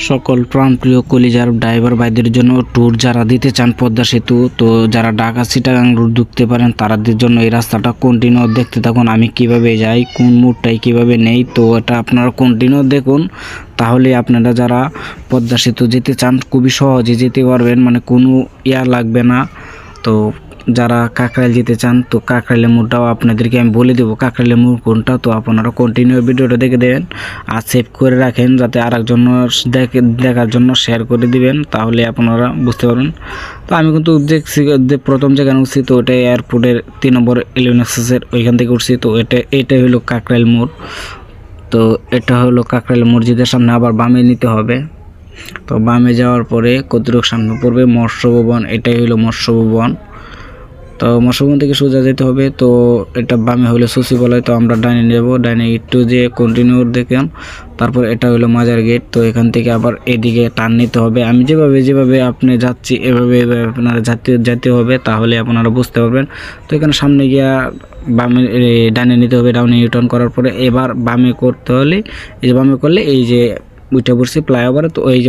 সকল প্রাণপ্রিয় কলিজার ড্রাইভার ভাইদের জন্য ট্যুর যারা দিতে চান পদ্মা সেতু, তো যারা ঢাকা চিটাগাং রুট ঢুকতে পারেন তাদের জন্য এই রাস্তাটা কন্টিনিউ দেখতে থাকুন। আমি কিভাবে যাই, কোন মুডটাই কিভাবে নেই, তো এটা আপনারা কন্টিনিউ দেখুন। তাহলে আপনারা যারা পদ্মা সেতু যেতে চান খুবই সহজে যেতে পারবেন, মানে কোনো লাগবে না। তো যারা কাকরাইল যেতে চান, তো কাকরাইলের মোড়টাও আপনাদেরকে আমি বলে দেবো কাকরাইলের মোড় কোনটা। তো আপনারা কন্টিনিউ ভিডিওটা দেখে দেবেন আর সেভ করে রাখেন, যাতে আরেকজন দেখার জন্য শেয়ার করে দিবেন, তাহলে আপনারা বুঝতে পারবেন। তো আমি কিন্তু দেখছি প্রথম যেখানে উঠছি, তো এটা এয়ারপোর্টের 3 নম্বর 11 এক্সেসের ওইখান থেকে উঠছি। তো এটাই হলো কাকরাইল মোড়। তো এটা হলো কাকরাইল মসজিদের সামনে, আবার বামে নিতে হবে। তো বামে যাওয়ার পরে কতটুকু সামনে পড়বে মৎস্য ভবন, এটাই হলো মৎস্য ভবন। তো মৎস্যভবন থেকে সোজা যেতে হবে। তো এটা বামে হলো সচিবালয়, তো আমরা ডাইনে নেব, ডাইনে একটু যে কন্টিনিউ দেখেন। তারপর এটা হলো মাজার গেট। তো এখান থেকে আবার এদিকে টার্ন নিতে হবে। আমি যেভাবে আপনি যাচ্ছি এভাবে আপনারা যেতে হবে, তাহলে আপনারা বুঝতে পারবেন। তো এখানে সামনে গিয়া বামে ডাইনে নিতে হবে, ডাউনে ইউটার্ন করার পরে এবার বামে করতে হলে এই যে বামে করলে এই যে উঠে পড়ছি ফ্লাইওভারে, তো এই যে